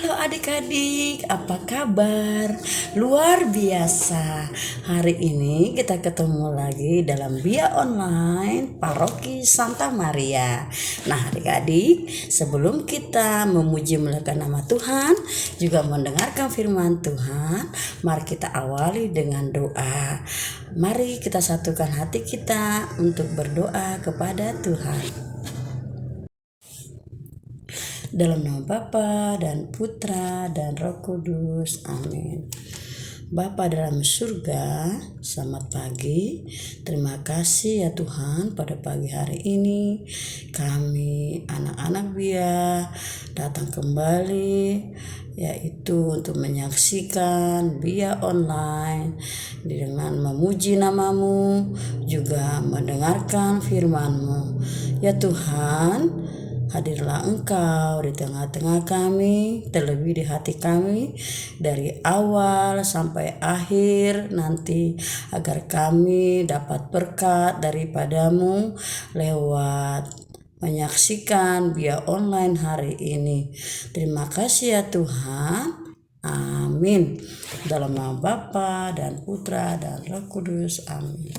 Halo adik-adik, apa kabar? Luar biasa. Hari ini kita ketemu lagi dalam Bia Online Paroki Santa Maria. Nah adik-adik, sebelum kita memuji melekat nama Tuhan, juga mendengarkan firman Tuhan, mari kita awali dengan doa. Mari kita satukan hati kita untuk berdoa kepada Tuhan. Dalam nama Bapa dan Putra dan Roh Kudus. Amin. Bapa dalam surga, selamat pagi. Terima kasih ya Tuhan, pada pagi hari ini kami anak-anak Bia datang kembali, yaitu untuk menyaksikan Bia Online dengan memuji namamu, juga mendengarkan firman-Mu. Ya Tuhan, hadirlah Engkau di tengah-tengah kami, terlebih di hati kami, dari awal sampai akhir nanti, agar kami dapat berkat daripadamu lewat menyaksikan Bia Online hari ini. Terima kasih ya Tuhan. Amin. Dalam nama Bapa dan Putra dan Roh Kudus. Amin.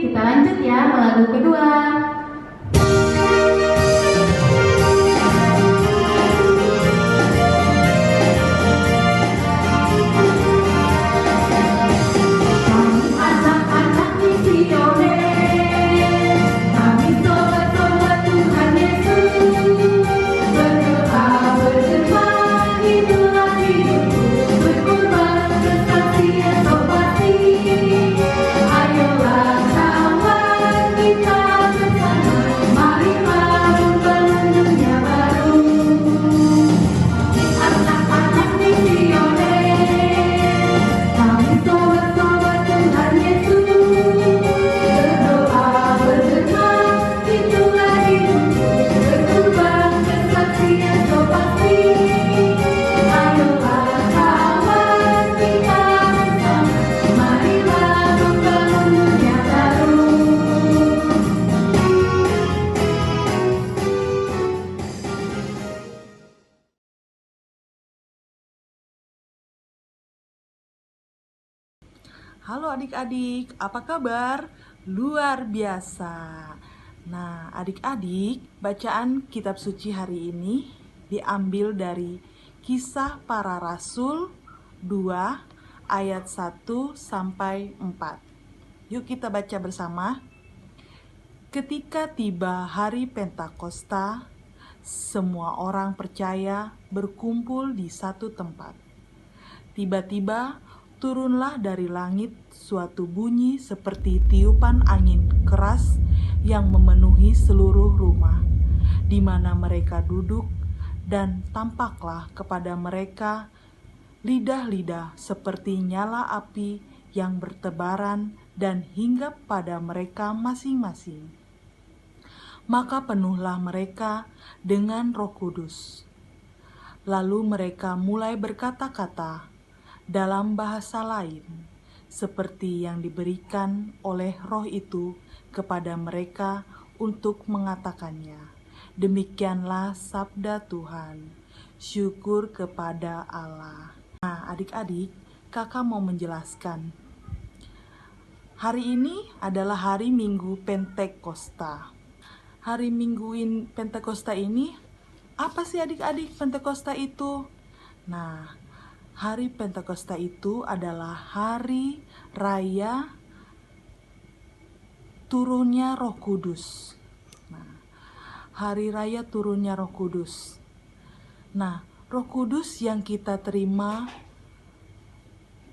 Kita lanjut ya ke lagu kedua. Halo adik-adik, apa kabar? Luar biasa. Nah, adik-adik, bacaan kitab suci hari ini diambil dari Kisah Para Rasul 2 ayat 1 sampai 4. Yuk kita baca bersama. Ketika tiba hari Pentakosta, semua orang percaya berkumpul di satu tempat. Tiba-tiba turunlah dari langit suatu bunyi seperti tiupan angin keras yang memenuhi seluruh rumah di mana mereka duduk, dan tampaklah kepada mereka lidah-lidah seperti nyala api yang bertebaran dan hinggap pada mereka masing-masing. Maka penuhlah mereka dengan Roh Kudus. Lalu mereka mulai berkata-kata dalam bahasa lain, seperti yang diberikan oleh Roh itu kepada mereka untuk mengatakannya. Demikianlah sabda Tuhan. Syukur kepada Allah. Nah, adik-adik, kakak mau menjelaskan. Hari ini adalah hari Minggu Pentakosta. Hari Minggu Pentakosta ini Apa sih adik-adik Pentakosta itu? Nah, hari Pentakosta itu adalah hari raya turunnya Roh Kudus. Nah, hari raya turunnya Roh Kudus. Nah, Roh Kudus yang kita terima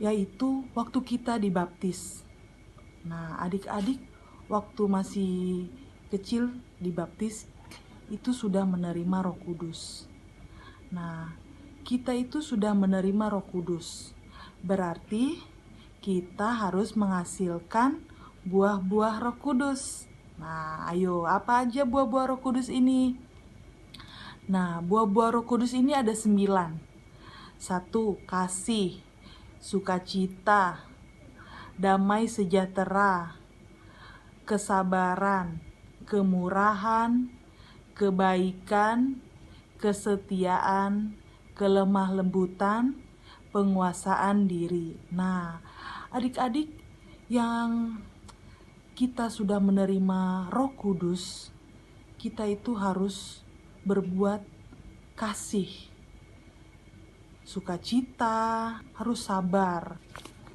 yaitu waktu kita dibaptis. Nah, adik-adik waktu masih kecil dibaptis itu sudah menerima Roh Kudus. Nah, kita itu sudah menerima Roh Kudus. Berarti kita harus menghasilkan buah-buah Roh Kudus. Nah, ayo, apa aja buah-buah Roh Kudus ini? Nah, buah-buah Roh Kudus ini ada 9. 1. Kasih, sukacita, damai sejahtera, kesabaran, kemurahan, kebaikan, kesetiaan, kelemah lembutan, penguasaan diri. Nah, adik-adik yang kita sudah menerima Roh Kudus, kita itu harus berbuat kasih, sukacita, harus sabar.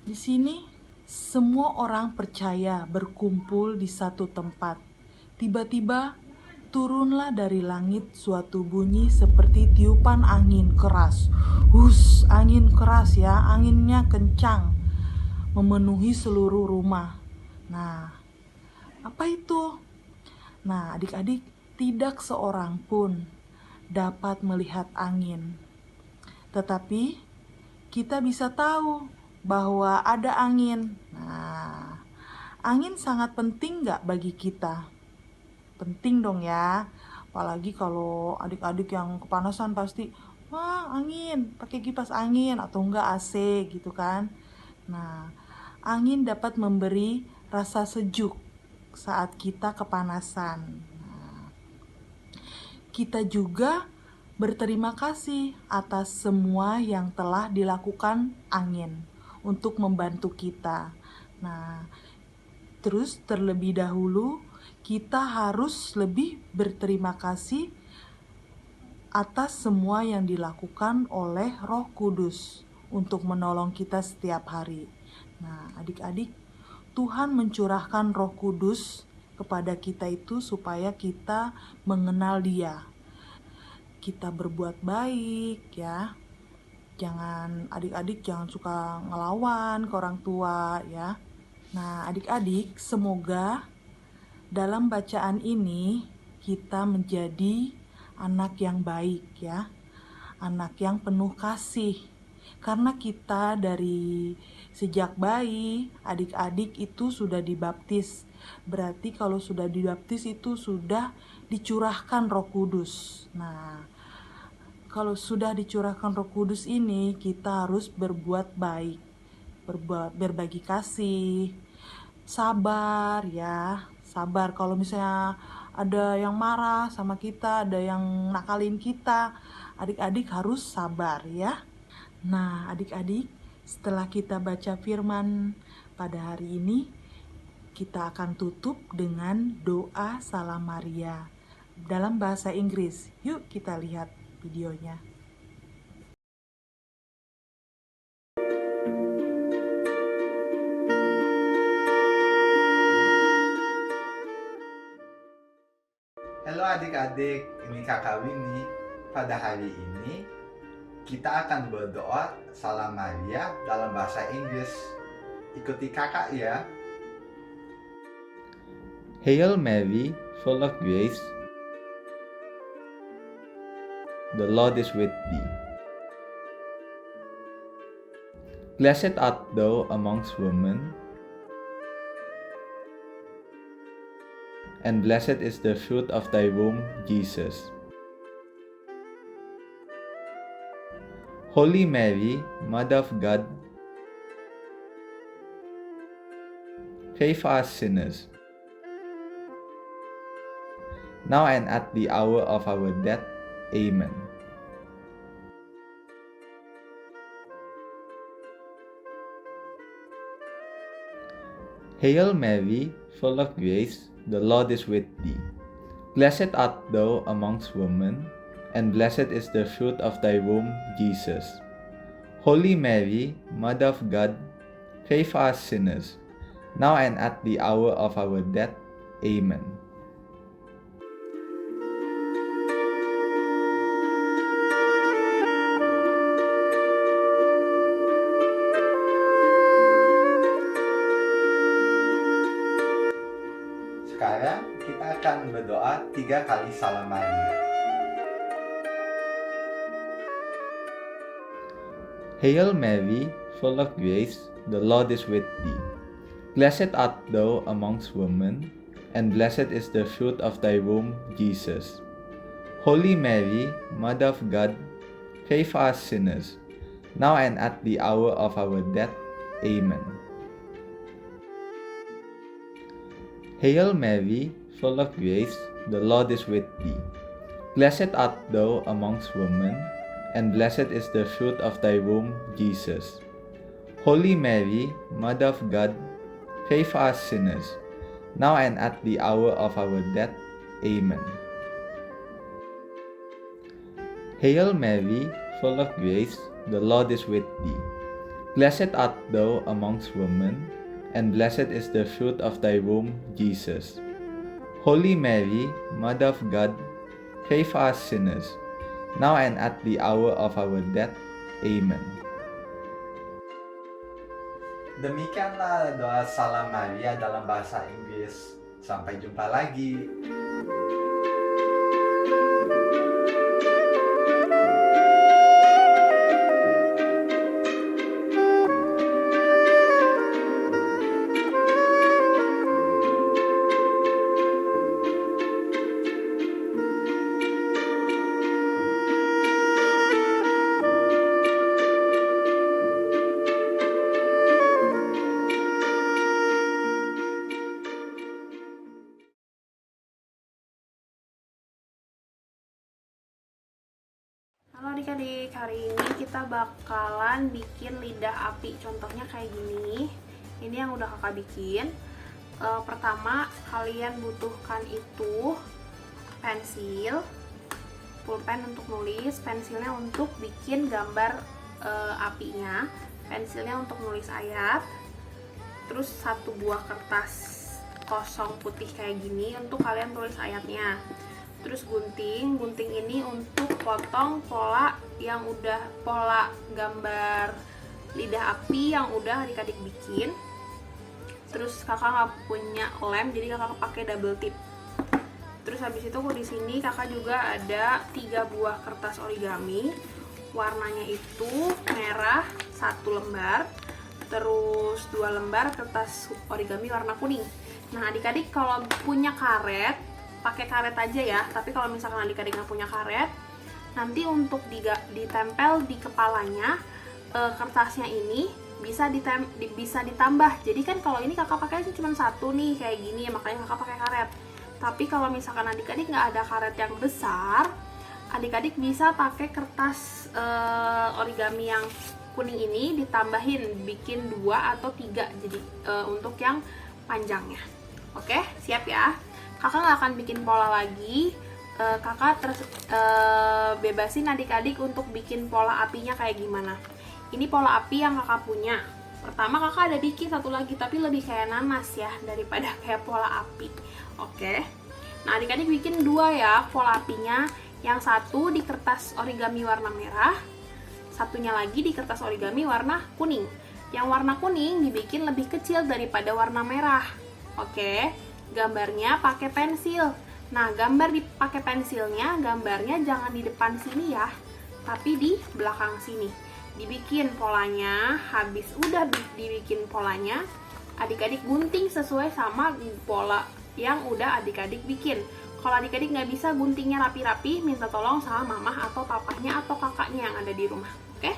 Di sini semua orang percaya berkumpul di satu tempat. Tiba-tiba turunlah dari langit suatu bunyi seperti tiupan angin keras. Hus, angin keras ya, anginnya kencang, memenuhi seluruh rumah. Nah, apa itu? Nah, adik-adik, tidak seorang pun dapat melihat angin. Tetapi kita bisa tahu bahwa ada angin. Nah, angin sangat penting nggak bagi kita? Penting dong ya. Apalagi kalau adik-adik yang kepanasan pasti, wah angin, pakai kipas angin atau enggak AC gitu kan. Nah, angin dapat memberi rasa sejuk saat kita kepanasan. Nah, kita juga berterima kasih atas semua yang telah dilakukan angin untuk membantu kita. Nah, terus terlebih dahulu kita harus lebih berterima kasih atas semua yang dilakukan oleh Roh Kudus untuk menolong kita setiap hari. Nah, adik-adik, Tuhan mencurahkan Roh Kudus kepada kita itu supaya kita mengenal Dia. Kita berbuat baik ya. Adik-adik jangan suka ngelawan ke orang tua ya. Nah, adik-adik, semoga dalam bacaan ini kita menjadi anak yang baik ya. Anak yang penuh kasih. Karena kita dari sejak bayi, adik-adik itu sudah dibaptis. Berarti kalau sudah dibaptis itu sudah dicurahkan Roh Kudus. Nah, kalau sudah dicurahkan Roh Kudus ini, kita harus berbuat baik, berbagi kasih, sabar ya, sabar kalau misalnya ada yang marah sama kita, ada yang nakalin kita, adik-adik harus sabar ya. Nah, adik-adik, setelah kita baca firman pada hari ini, kita akan tutup dengan doa Salam Maria dalam bahasa Inggris. Yuk kita lihat videonya. Halo adik-adik, ini kakak Winnie. Pada hari ini kita akan berdoa Salam Maria dalam bahasa Inggris. Ikuti kakak ya. Hail Mary, full of grace, the Lord is with thee. Blessed art thou amongst women, and blessed is the fruit of thy womb, Jesus. Holy Mary, Mother of God, pray for us sinners, now and at the hour of our death. Amen. Hail Mary, full of grace, the Lord is with thee. Blessed art thou amongst women, and blessed is the fruit of thy womb, Jesus. Holy Mary, Mother of God, pray for us sinners, now and at the hour of our death. Amen. Sekarang kita akan berdoa 3 kali Salam Maria. Hail Mary, full of grace, the Lord is with thee. Blessed art thou amongst women, and blessed is the fruit of thy womb, Jesus. Holy Mary, Mother of God, pray for us sinners, now and at the hour of our death. Amen. Hail Mary, full of grace, the Lord is with thee. Blessed art thou amongst women, and blessed is the fruit of thy womb, Jesus. Holy Mary, Mother of God, pray for us sinners, now and at the hour of our death. Amen. Hail Mary, full of grace, the Lord is with thee. Blessed art thou amongst women, and blessed is the fruit of thy womb, Jesus. Holy Mary, Mother of God, pray for us sinners, now and at the hour of our death. Amen. Demikianlah doa Salam Maria dalam bahasa Inggris. Sampai jumpa lagi. Halo adik-adik, hari ini kita bakalan bikin lidah api. Contohnya kayak gini. Ini yang udah kakak bikin. Pertama, kalian butuhkan itu pensil, pulpen untuk nulis, pensilnya untuk bikin gambar apinya, pensilnya untuk nulis ayat, terus 1 buah kertas kosong putih kayak gini untuk kalian tulis ayatnya. Terus gunting ini untuk potong pola gambar lidah api yang udah adik-adik bikin. Terus kakak nggak punya lem, jadi kakak pakai double tip. Terus habis itu di sini kakak juga ada 3 buah kertas origami, warnanya itu merah 1 lembar, terus 2 lembar kertas origami warna kuning. Nah adik-adik kalau punya karet, pakai karet aja ya, tapi kalau misalkan adik-adik nggak punya karet, nanti untuk ditempel di kepalanya, kertasnya ini bisa ditambah. Jadi kan kalau ini kakak pakai cuma 1 nih kayak gini, makanya kakak pakai karet. Tapi kalau misalkan adik-adik nggak ada karet yang besar, adik-adik bisa pakai kertas origami yang kuning ini ditambahin, bikin 2 atau 3 jadi untuk yang panjangnya. Oke, siap ya. Kakak nggak akan bikin pola lagi, kakak bebasin adik-adik untuk bikin pola apinya kayak gimana. Ini pola api yang kakak punya. Pertama kakak ada bikin 1 lagi, tapi lebih kayak nanas ya daripada kayak pola api. Oke, nah adik-adik bikin 2 ya pola apinya. Yang 1 di kertas origami warna merah, satunya lagi di kertas origami warna kuning. Yang warna kuning dibikin lebih kecil daripada warna merah. Oke, gambarnya pakai pensil. Nah, gambar dipakai pensilnya, gambarnya jangan di depan sini ya, tapi di belakang sini. Dibikin polanya, habis udah dibikin polanya, adik-adik gunting sesuai sama pola yang udah adik-adik bikin. Kalau adik-adik nggak bisa guntingnya rapi-rapi, minta tolong sama mamah atau papahnya atau kakaknya yang ada di rumah. Oke?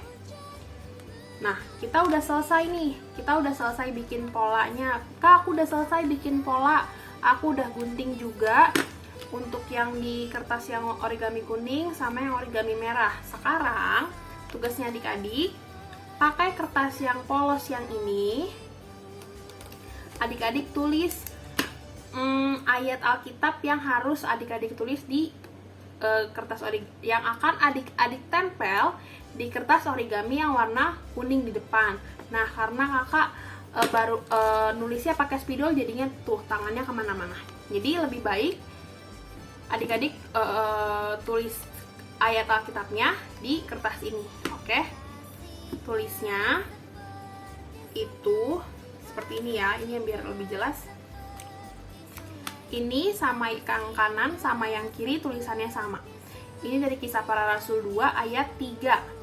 Nah, kita udah selesai nih. Kita udah selesai bikin polanya. Kak, aku udah selesai bikin pola. Aku udah gunting juga untuk yang di kertas yang origami kuning sama yang origami merah. Sekarang, tugasnya adik-adik, pakai kertas yang polos yang ini. Adik-adik tulis ayat Alkitab yang harus adik-adik tulis di kertas origami yang akan adik-adik tempel di kertas origami yang warna kuning di depan. Nah, karena kakak baru nulisnya pakai spidol, jadinya tuh tangannya kemana-mana. Jadi lebih baik adik-adik tulis ayat Alkitabnya di kertas ini. Oke, tulisnya itu seperti ini ya. Ini yang biar lebih jelas. Ini sama yang kanan sama yang kiri tulisannya sama. Ini dari Kisah Para Rasul 2 ayat 3.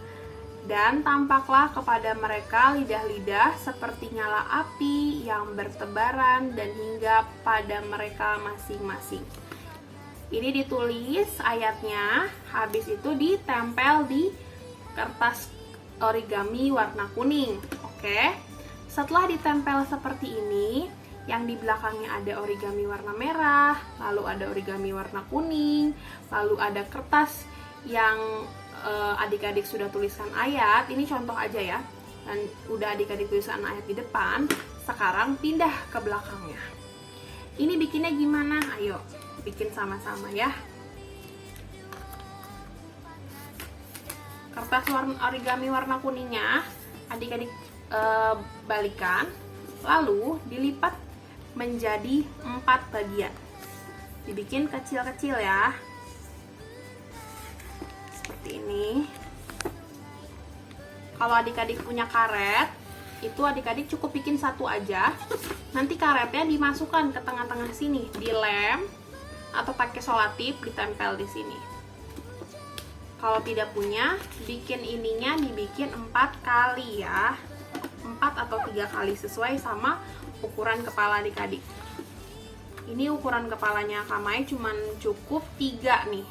Dan tampaklah kepada mereka lidah-lidah seperti nyala api yang bertebaran dan hingga pada mereka masing-masing. Ini ditulis ayatnya, habis itu ditempel di kertas origami warna kuning. Oke. Setelah ditempel seperti ini, yang di belakangnya ada origami warna merah, lalu ada origami warna kuning, lalu ada kertas yang adik-adik sudah tuliskan ayat. Ini contoh aja ya, dan udah adik-adik tuliskan ayat di depan. Sekarang pindah ke belakangnya. Ini bikinnya gimana? Ayo bikin sama-sama ya. Kertas origami warna kuningnya adik-adik balikan, lalu dilipat menjadi 4 bagian. Dibikin kecil-kecil ya. Seperti ini. Kalau adik-adik punya karet, itu adik-adik cukup bikin satu aja. Nanti karetnya dimasukkan ke tengah-tengah sini, dilem atau pakai solatip ditempel di sini. Kalau tidak punya, bikin ininya dibikin 4 kali ya. 4 atau 3 kali sesuai sama ukuran kepala adik-adik. Ini ukuran kepalanya Kamai cuman cukup 3 nih.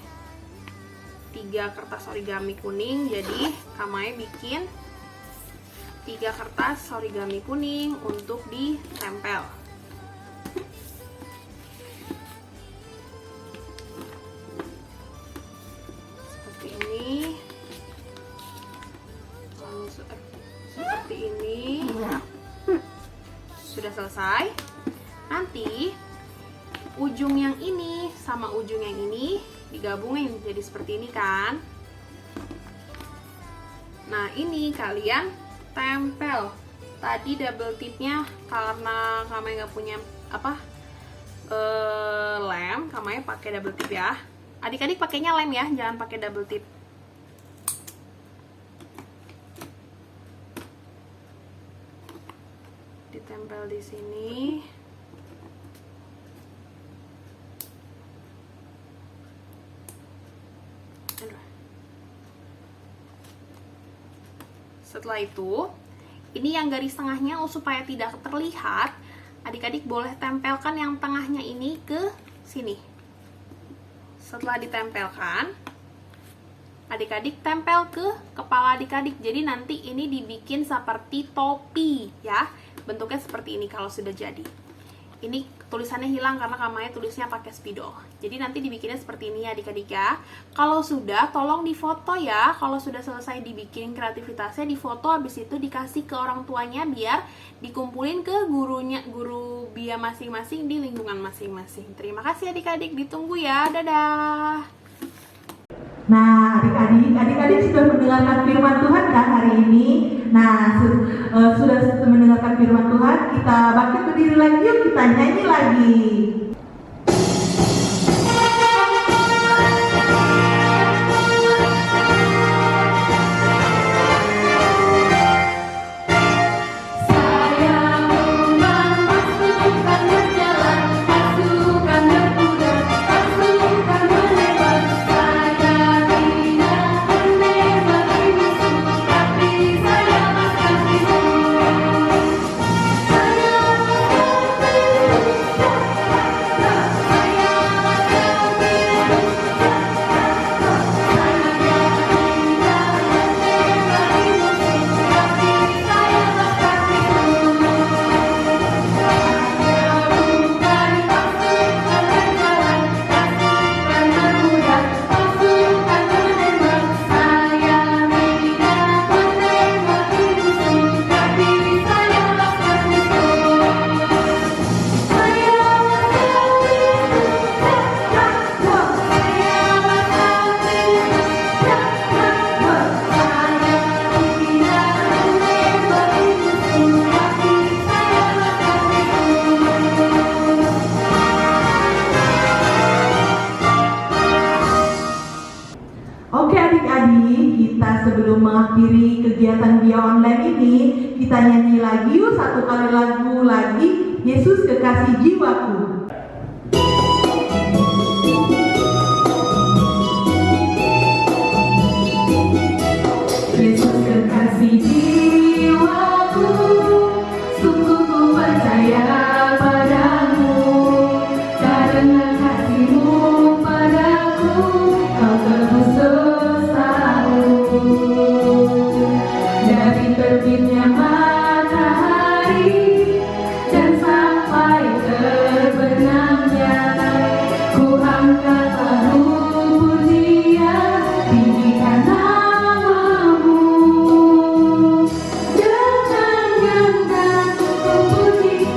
3 kertas origami kuning, jadi Kamai bikin 3 kertas origami kuning untuk ditempel. Seperti ini. Lalu seperti ini. Sudah selesai. Nanti ujung yang ini sama ujung yang ini digabungin jadi seperti ini kan. Nah, ini kalian tempel. Tadi double tipnya karena Kamai nggak punya lem, Kamai pakai double tip ya. Adik-adik pakainya lem ya, jangan pakai double tip. Ditempel di sini. Setelah itu, ini yang garis tengahnya supaya tidak terlihat, adik-adik boleh tempelkan yang tengahnya ini ke sini. Setelah ditempelkan, adik-adik tempel ke kepala adik-adik. Jadi nanti ini dibikin seperti topi ya. Bentuknya seperti ini kalau sudah jadi. Ini tulisannya hilang karena Kamai tulisnya pakai spidol. Jadi nanti dibikinnya seperti ini ya adik-adik ya. Kalau sudah, tolong difoto ya. Kalau sudah selesai dibikin kreativitasnya, difoto, habis itu dikasih ke orang tuanya biar dikumpulin ke guru Bia masing-masing di lingkungan masing-masing. Terima kasih adik-adik, ditunggu ya. Dadah. Nah, adik-adik sudah mendengarkan firman Tuhan kan hari ini? Nah, sudah mendengarkan firman Tuhan, kita bangkit berdiri lagi, yuk kita nyanyi lagi. adik-adik, kita sebelum mengakhiri kegiatan Bia Online ini, kita nyanyi lagi yuk satu kali lagu lagi, Yesus Kekasih Jiwaku. Yesus kekasih jiwaku, sungguh ku percaya padamu, karena kasih-Mu padaku, Kau tebus dosaku. Dari terbitnya matahari dan sampai terbenamnya, ku angkat lalu pujian, tinggikan nama-Mu. Dengan genggam ku puji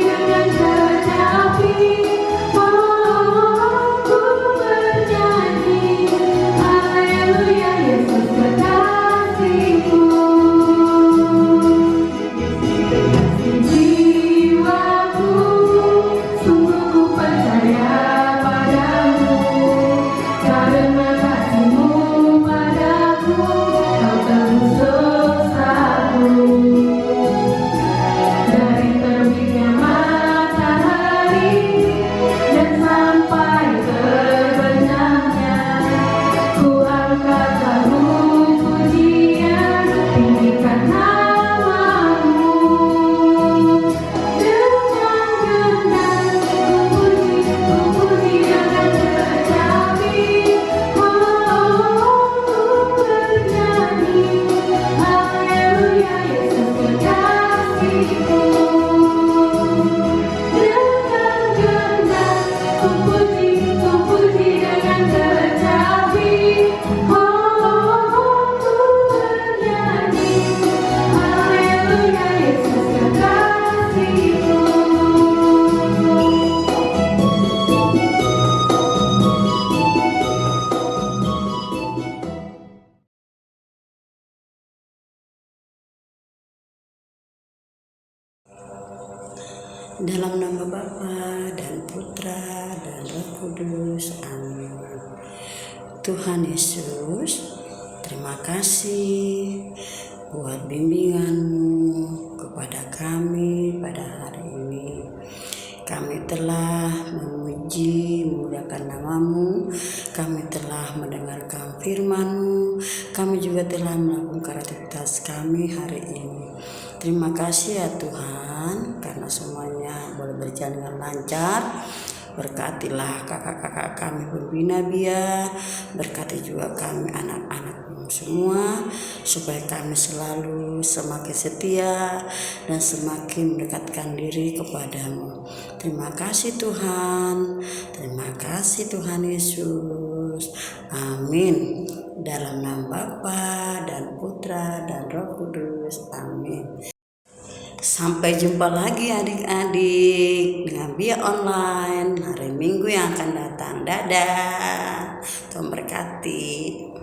dengan kecapi, oh ku bernyanyi, haleluya Yesus kekasihku. Kekasih jiwaku, sungguh ku percaya padamu, karena kasih-Mu padaku, Kau tebus dosaku. Dari terbitnya matahari dan sampai terbenamnya, ku angkat lalu pujian, tinggikan nama-Mu. Dengan genggam ku puji dengan kecapi, oh ku bernyanyi, haleluya Yesus kekasihku. Dengan genggam ku puji dengan kecapi, oh ku bernyanyi, haleluya Yesus kekasihku. Dalam nama Bapa dan Putra dan Roh Kudus, amin. Tuhan Yesus, terima kasih buat bimbingan-Mu kepada kami pada hari ini. Kami telah memuji, memuliakan nama-Mu, kami telah mendengarkan firman-Mu, kami juga telah melakukan aktivitas kami hari ini. Terima kasih ya Tuhan, karena semuanya boleh berjalan dengan lancar. Berkatilah kakak-kakak kami pembina Bia, berkati juga kami anak-anak-Mu semua, supaya kami selalu semakin setia dan semakin mendekatkan diri kepada-Mu. Terima kasih Tuhan, terima kasih Tuhan Yesus, amin. Dalam nama Bapa dan Putra dan Roh Kudus, amin. Sampai jumpa lagi adik-adik dengan Bia Online hari Minggu yang akan datang. Dadah, Tuhan berkati.